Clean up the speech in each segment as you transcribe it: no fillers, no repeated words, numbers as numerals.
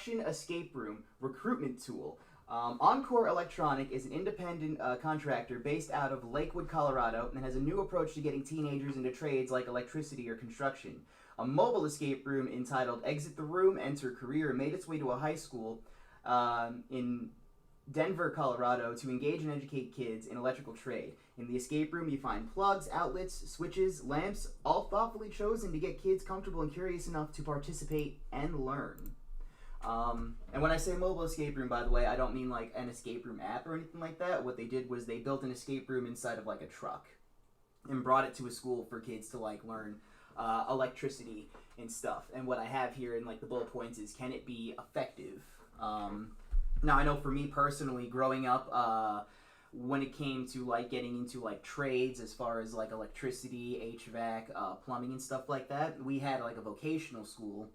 construction escape room recruitment tool. Encore Electronic is an independent contractor based out of Lakewood, Colorado, and has a new approach to getting teenagers into trades like electricity or construction. A mobile escape room entitled Exit the Room, Enter Career made its way to a high school in Denver, Colorado, to engage and educate kids in electrical trade. In the escape room, you find plugs, outlets, switches, lamps, all thoughtfully chosen to get kids comfortable and curious enough to participate and learn. And when I say mobile escape room, by the way, I don't mean like an escape room app or anything like that. What they did was they built an escape room inside of like a truck and brought it to a school for kids to like learn electricity and stuff. And what I have here in like the bullet points is, can it be effective? Now, I know for me personally, growing up, when it came to like getting into like trades as far as like electricity, HVAC, plumbing and stuff like that, we had like a vocational school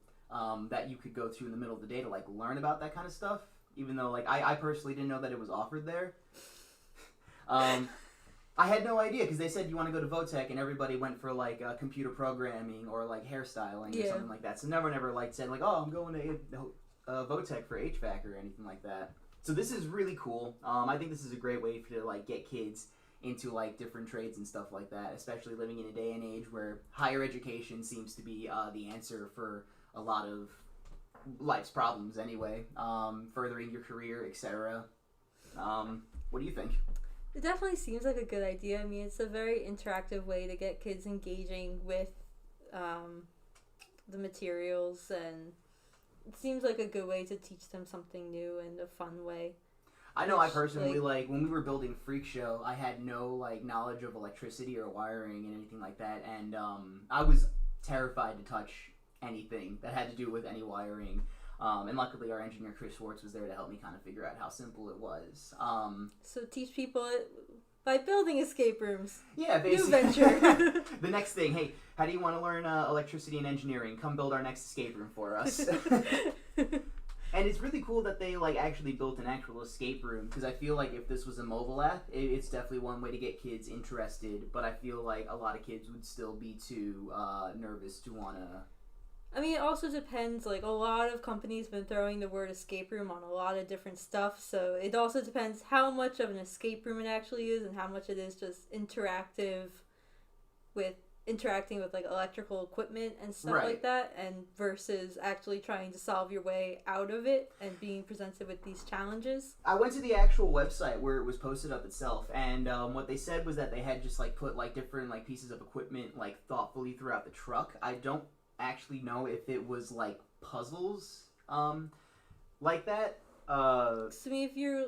that you could go to in the middle of the day to like learn about that kind of stuff, even though like I personally didn't know that it was offered there. I had no idea, because they said you want to go to Votech and everybody went for like computer programming or like hairstyling or something like that. So never like said like, oh, I'm going to Votech for HVAC or anything like that. So this is really cool. I think this is a great way to like get kids into like different trades and stuff like that, especially living in a day and age where higher education seems to be the answer for a lot of life's problems anyway, furthering your career, etc. What do you think? It definitely seems like a good idea. I mean, it's a very interactive way to get kids engaging with the materials, and it seems like a good way to teach them something new in a fun way. I know I personally, like, when we were building Freak Show, I had no, like, knowledge of electricity or wiring and anything like that, and I was terrified to touch anything that had to do with any wiring. And luckily our engineer Chris Schwartz was there to help me kind of figure out how simple it was. So teach people by building escape rooms. Yeah, basically. New venture. The next thing, hey, how do you want to learn electricity and engineering? Come build our next escape room for us. And it's really cool that they like actually built an actual escape room, because I feel like if this was a mobile app, it's definitely one way to get kids interested, but I feel like a lot of kids would still be too nervous to want to... I mean, it also depends. Like, a lot of companies have been throwing the word escape room on a lot of different stuff, so it also depends how much of an escape room it actually is and how much it is just interacting with like electrical equipment and stuff like that, and versus actually trying to solve your way out of it and being presented with these challenges. I went to the actual website where it was posted up itself, and what they said was that they had just like put like different like pieces of equipment like thoughtfully throughout the truck. I don't actually know if it was like puzzles like that. So I mean, if you're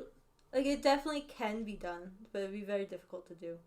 like, it definitely can be done, but it'd be very difficult to do.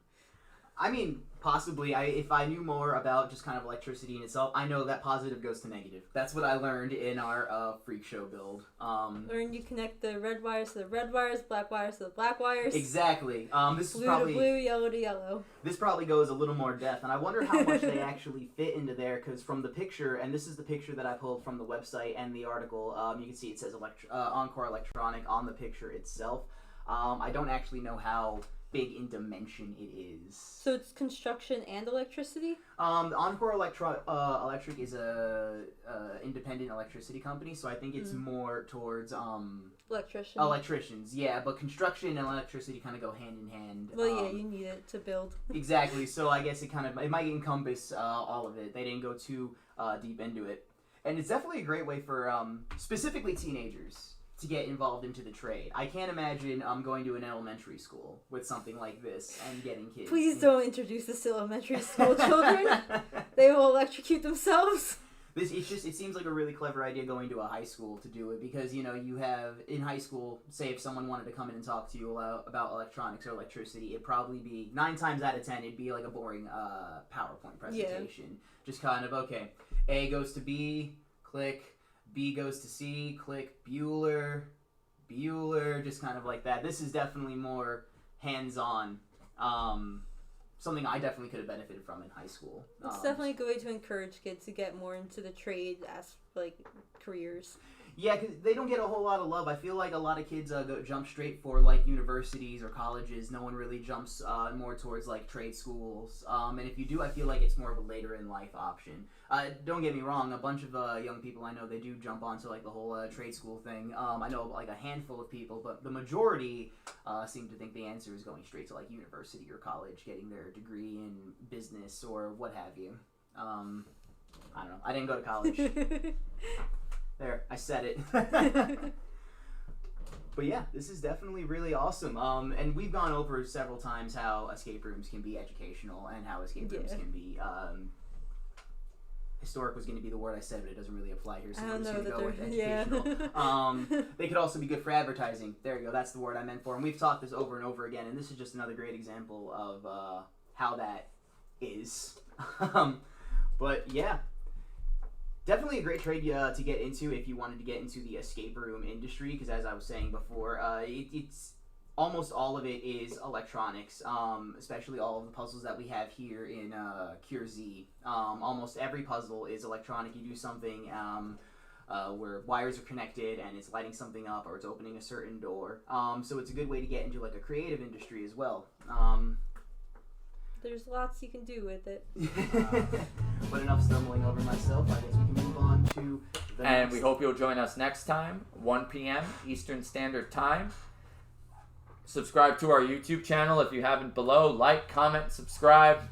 I mean, possibly. If I knew more about just kind of electricity in itself, I know that positive goes to negative. That's what I learned in our Freak Show build. Learn you connect the red wires to the red wires, black wires to the black wires. Exactly. This blue is probably to blue, yellow to yellow. This probably goes a little more depth, and I wonder how much they actually fit into there, because from the picture, and this is the picture that I pulled from the website and the article, you can see it says Encore Electronic on the picture itself. I don't actually know how big in dimension it is. So it's construction and electricity? Encore Electric is a independent electricity company, so I think it's more towards electricians, yeah, but construction and electricity kind of go hand in hand. Well, yeah, you need it to build. Exactly, so I guess it might encompass all of it. They didn't go too deep into it. And it's definitely a great way for specifically teenagers to get involved into the trade. I can't imagine going to an elementary school with something like this and getting kids. Please don't introduce this to elementary school children. They will electrocute themselves. It seems like a really clever idea going to a high school to do it, because, you know, you have, in high school, say if someone wanted to come in and talk to you about electronics or electricity, it'd probably be, 9 times out of 10, it'd be like a boring PowerPoint presentation. Yeah. Just kind of, okay, A goes to B, click, B goes to C, click, Bueller, just kind of like that. This is definitely more hands-on, something I definitely could have benefited from in high school. It's definitely a good way to encourage kids to get more into the trade as, like, careers. Yeah, because they don't get a whole lot of love. I feel like a lot of kids jump straight for like universities or colleges. No one really jumps more towards like trade schools. And if you do, I feel like it's more of a later in life option. Don't get me wrong. A bunch of young people I know, they do jump onto like the whole trade school thing. I know like a handful of people, but the majority seem to think the answer is going straight to like university or college, getting their degree in business or what have you. I don't know. I didn't go to college. There, I said it. But yeah, this is definitely really awesome. And we've gone over several times how escape rooms can be educational and how escape rooms can be. Historic was going to be the word I said, but it doesn't really apply here, so we're just going to go with educational. They could also be good for advertising. There you go. That's the word I meant for. And we've talked this over and over again, and this is just another great example of how that is. But yeah. Definitely a great trade to get into if you wanted to get into the escape room industry, because as I was saying before, it's almost all of it is electronics, especially all of the puzzles that we have here in Cure Z. Almost every puzzle is electronic. You do something where wires are connected and it's lighting something up or it's opening a certain door. So it's a good way to get into like a creative industry as well. There's lots you can do with it. But enough stumbling over myself. I guess we can move on to the And we hope you'll join us next time, 1 p.m. Eastern Standard Time. Subscribe to our YouTube channel if you haven't below. Like, comment, subscribe.